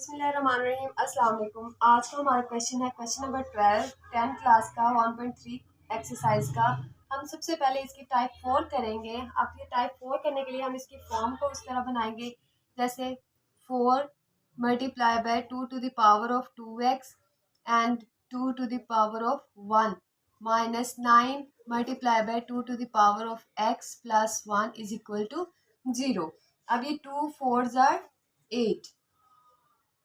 बिस्मिल्लाहिर्रहमानिर्रहीम। अस्सलाम वालेकुम। आज का हमारा क्वेश्चन है क्वेश्चन नंबर 12 10th क्लास का 1.3 एक्सरसाइज का। हम सबसे पहले इसकी टाइप 4 करेंगे। अब ये टाइप 4 करने के लिए हम इसकी फॉर्म को उस तरह बनाएंगे जैसे 4 multiply by 2 to the power of 2x and 2 to the power of 1 minus 9 multiply by 2 to the power of x plus 1 is equal to 0। अब ये 2 4 ज़ार 8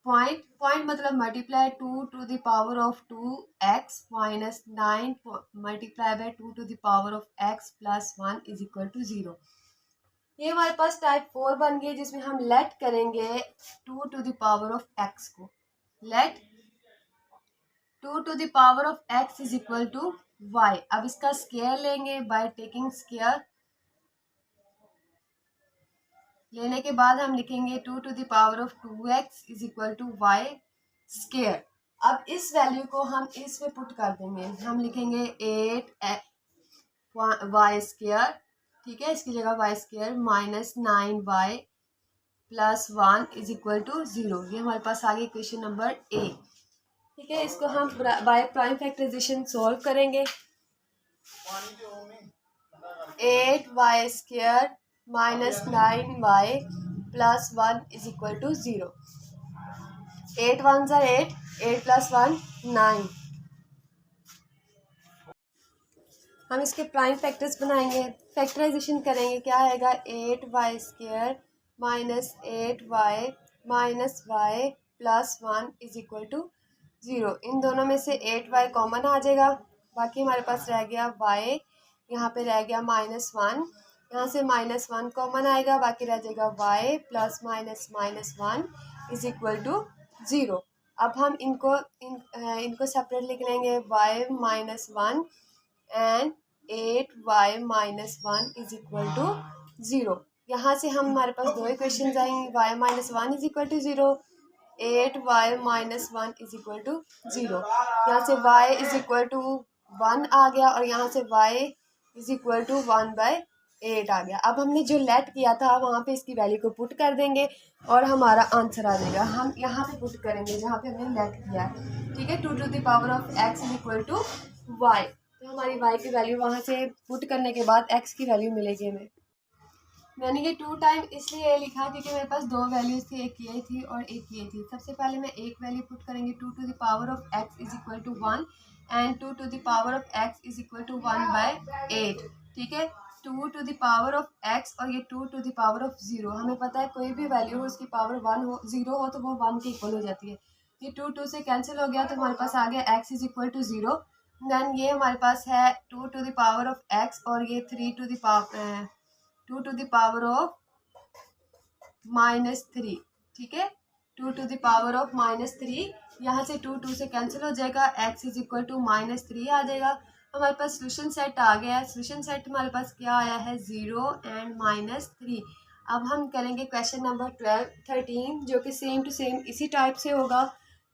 पॉइंट पॉइंट मतलब multiply 2 to the power of 2x minus 9 multiply by 2 to the power of x plus 1 is equal to 0। ये हमारे पास type 4 बन गई जिसमें हम लेट करेंगे 2 to the power of x को। Let 2 to the power of x is equal to y। अब इसका स्क्वायर लेंगे बाय टेकिंग स्क्वायर। लेने के बाद हम लिखेंगे 2 to the power of 2x is equal to y square. अब इस वैल्यू को हम इसमें पुट कर देंगे। हम लिखेंगे 8 वाई स्क्वायर, ठीक है, इसकी जगह y square minus 9y plus 1 is equal to 0। ये हमारे पास आ गई इक्वेशन नंबर ए। ठीक है, इसको हम बाय प्राइम फैक्टराइजेशन सॉल्व करेंगे। 8y square minus 9y plus 1 is equal to 0। 8 1 ज़ार 8, 8 प्लस 1 9। हम इसके प्राइम फैक्टर्स बनाएंगे, फैक्टराइजेशन करेंगे। क्या आएगा 8y square minus 8y minus y plus 1 is equal to 0। इन दोनों में से 8y कॉमन आ जाएगा, बाकी हमारे पास रह गया y, यहाँ पे रह गया -1, यहाँ से -1 कॉमन आएगा, बाकी रह जाएगा y plus minus -1 is equal to 0। अब हम इनको सेपरेट लिख लेंगे y -1 and 8y -1 is equal to 0। यहाँ से हमारे पास दो इक्वेशन आएंगी, y -1 is equal to 0, 8y -1 is equal to 0। यहाँ से y इज इक्वल टू 1 आ गया और यहाँ से y इज इक्वल टू 1/8 आ गया। अब हमने जो लेट किया था वहाँ पे इसकी वैल्यू को पुट कर देंगे और हमारा आंसर आ जाएगा। हम यहाँ पे पुट करेंगे जहाँ पे हमने लेट किया है, ठीक है। 2 to the power of x is equal to y। तो हमारी y की वैल्यू वहाँ से पुट करने के बाद x की वैल्यू मिलेगी हमें। मैंने ये 2 टाइम इसलिए लिखा क्योंकि मेरे पास दो वैल्यूज़ थी, एक ये थी और एक ये थी। सबसे पहले मैं एक वैल्यू पुट करेंगे 2 to the power of x is equal to 1 and 2 to the power of x is equal to 1/8, ठीक है। 2 to the power of x और ये 2 टू द पावर ऑफ 0। हमें पता है कोई भी वैल्यू हो उसकी पावर 1 हो 0 हो तो वो 1 के इक्वल हो जाती है। ये 2 से कैंसिल हो गया तो हमारे पास आ गया x is equal to 0। Then ये हमारे पास है 2 to the power of x और ये 3 to the power 2 to the power of -3, ठीक है। 2 टू द पावर ऑफ -3, यहाँ से 2 से कैंसिल हो जाएगा, x इज इक्वल टू -3 आ जाएगा। हमारे पास सोल्यूशन सेट आ गया है। सोल्यूशन सेट हमारे पास क्या आया है 0 एंड -3। अब हम करेंगे क्वेश्चन नंबर 13 जो कि सेम टू सेम इसी टाइप से होगा।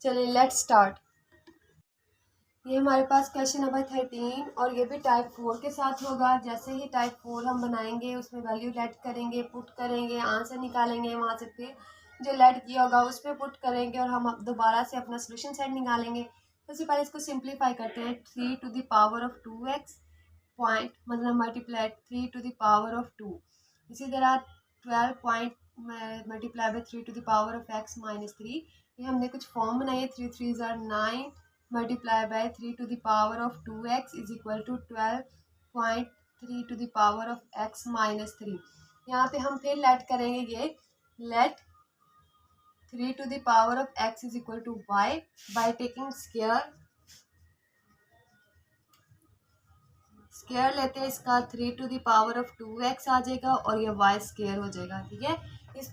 चलिए लेट्स स्टार्ट। ये हमारे पास क्वेश्चन नंबर 13 और ये भी टाइप 4 के साथ होगा। जैसे ही टाइप 4 हम बनाएंगे उसमें वैल्यू लेट करेंगे, पुट करेंगे, आंसर निकालेंगे, वहाँ से फिर जो लेट किया होगा उस पर पुट करेंगे और हम दोबारा से अपना सोल्यूशन सेट निकालेंगे। सबसे पहले इसको सिंप्लीफाई करते हैं। 3 to the power of 2x point मतलब multiply 3 to the power of 2। इसी तरह 12 point multiply by 3 to the power of x -3। ये हमने कुछ फॉर्म बनाई है। 3 3 ज़ार 9 multiply by 3 to the power of 2x is equal to 12.3 to the power of x -3। यहाँ पे हम फिर लेट करेंगे ये let 3 to the power of x is equal to y by taking square लेते हैं इसका 3 to the power of 2x आ जाएगा और ये y स्क्वायर हो जाएगा, ठीक है।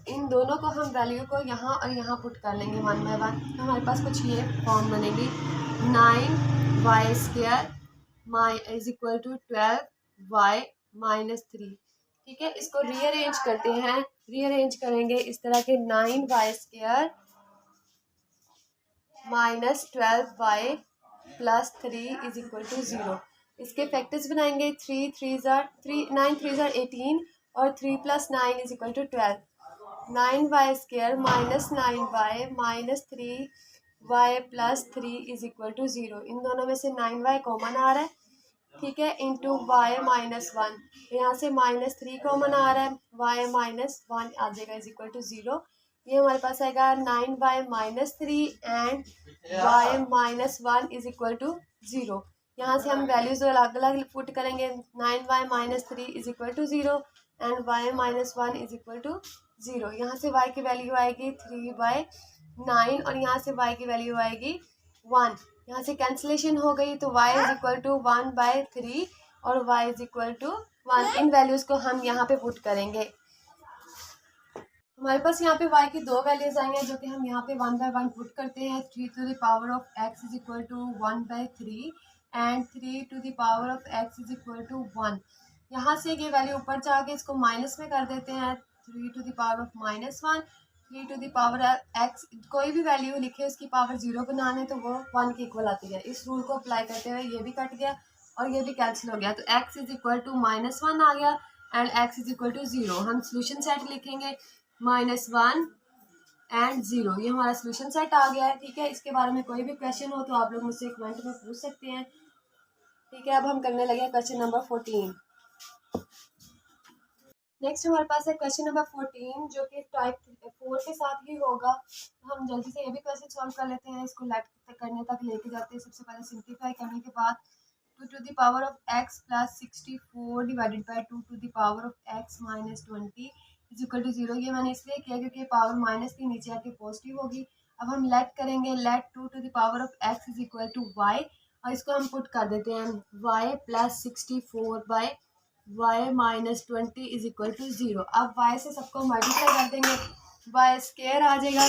इन दोनों को हम वैल्यू को यहाँ और यहाँ पुट कर लेंगे 1 बाय 1। तो हमारे पास कुछ ये फॉर्म बनेगी 9y square is equal to 12y -3, ठीक है। इसको रीअरेंज करते हैं। रीअरेंज करेंगे इस तरह के 9y square -12y plus 3 is equal to 0। इसके फैक्टर्स बनाएंगे 9 3 ज़ार 18 और 3 + 9 is equal to 12। 9y² minus 9y minus 3y plus 3 is equal to 0। इन दोनों में से 9y कॉमन आ रहा है, ठीक है, इंटू वाई माइनस 1। यहाँ से माइनस 3 कॉमन आ रहा है, y माइनस 1 आ जाएगा इज इक्वल टू 0। ये हमारे पास आएगा 9y minus 3 and y minus 1 is equal to 0। यहाँ से हम वैल्यूज अलग अलग पुट करेंगे। 9y minus 3 is equal to 0 and y minus 1 is equal to 0। यहाँ से y की वैल्यू आएगी 3/9 और यहाँ से y की वैल्यू आएगी 1। यहाँ से कैंसिलेशन हो गई तो y इज इक्वल टू 1/3 और y इज इक्वल टू 1। इन वैल्यूज़ को हम यहाँ पे पुट करेंगे। हमारे पास यहाँ पे y की दो वैल्यूज आएंगे जो कि हम यहाँ पे 1/1 पुट करते हैं। 3 to the power of x is equal to 1/3 and 3 to the power of x is equal to 1। यहाँ से ये वैल्यू ऊपर जाके इसको माइनस में कर देते हैं। 3 to the power of -1, 3 to the power x, कोई भी वैल्यू लिखे उसकी पावर 0 बनाने तो वो 1 के इक्वल आती है। इस रूल को अप्लाई करते हुए ये भी कट गया और ये भी कैंसिल हो गया, तो x इज इक्वल टू -1 आ गया and x is equal to 0। हम सोल्यूशन सेट लिखेंगे -1 एंड 0। ये हमारा सोल्यूशन सेट आ गया है, ठीक है। इसके बारे में कोई भी क्वेश्चन हो तो आप लोग मुझसे कमेंट में पूछ सकते हैं, ठीक है। अब हम करने लगे क्वेश्चन नंबर 14। नेक्स्ट हमारे पास है क्वेश्चन नंबर 14 जो कि टाइप 4 के साथ ही होगा। हम जल्दी से ये भी क्वेश्चन सॉल्व कर लेते हैं। इसको लेट करने तक लेके जाते हैं। सबसे पहले सिंप्लीफाई करने के बाद 2 to the power of x plus 64 divided by 2 to the power of x minus 20 is equal to 0। ये मैंने इसलिए किया क्योंकि पावर माइनस की नीचे आके पॉजिटिव होगी। अब हम लेट करेंगे, let 2 to the power of x is equal to y और इसको हम पुट कर देते हैं y plus 64 by y minus 20 is equal to 0। अब y से सबको मल्टीप्लाई कर देंगे, y स्क्वायर आ जाएगा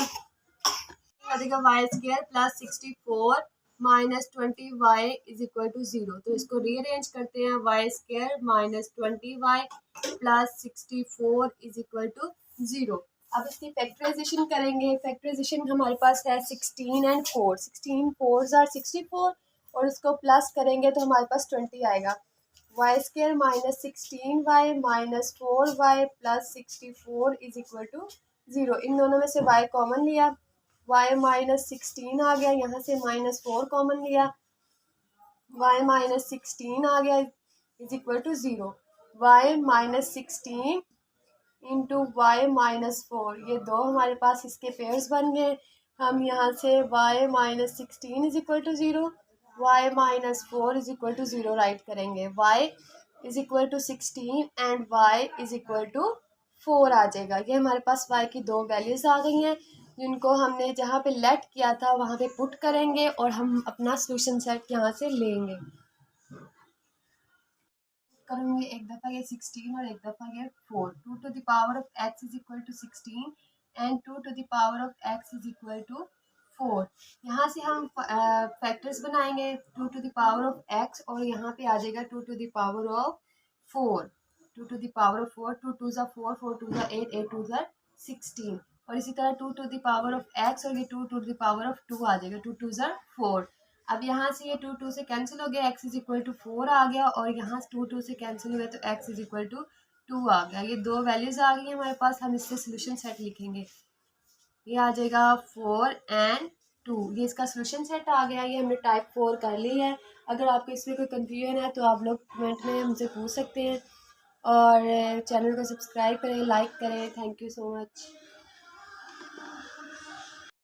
y square plus 64 minus 20y is equal to 0। तो इसको रीअरेंज करते हैं, y square minus 20y plus 64 is equal to 0। अब इसकी फैक्टराइजेशन करेंगे। फैक्टराइजेशन हमारे पास है 16 एंड 4। 16 4s आर 64 और इसको प्लस करेंगे तो हमारे पास 20 आएगा। y square minus 16y minus 4y plus 64 is equal to 0। इन दोनों में से y कॉमन लिया, y माइनस 16 आ गया, यहाँ से -4 कॉमन लिया, y माइनस 16 आ गया is equal to 0। y minus 16 into y minus 4, ये दो हमारे पास इसके पेयर्स बन गए। हम यहाँ से y minus 16 is equal to 0, y minus 4 is equal to 0 write करेंगे। y is equal to 16 and y is equal to 4 आ जाएगा। ये हमारे पास y की दो वैल्यूज़ आ गई हैं जिनको हमने जहाँ पे लेट किया था वहाँ पे पुट करेंगे और हम अपना सोल्यूशन सेट यहाँ से लेंगे। करूँगी एक दफ़ा ये 16 और एक दफ़ा ये 4। 2 to the power of x is equal to 16 and 2 to the power of x is equal to 4। यहाँ से हम फैक्टर्स बनाएंगे 2 to the power of x और यहाँ पे आ जाएगा 2 to the power of 4। 2 to the power of 4, 2 2 4, 4 2 8, 8 2 16 और इसी तरह 2 to the power of x और ये 2 टू द पावर ऑफ 2 आ जाएगा, 2 2 4। अब यहाँ से ये 2 2 से कैंसिल हो गया, x इज इक्वल टू 4 आ गया और यहाँ से 2 2 से कैंसिल हो गया तो x इज इक्वल टू 2 आ गया। ये दो वैल्यूज आ गई हमारे पास। हम इससे सोल्यूशन सेट लिखेंगे, ये आ जाएगा 4 एंड 2। ये इसका सोल्यूशन सेट आ गया। ये हमने टाइप 4 कर ली है। अगर आपको इसमें कोई कंफ्यूजन है तो आप लोग कमेंट में हमसे पूछ सकते हैं और चैनल को सब्सक्राइब करें, लाइक करें। Thank you so much.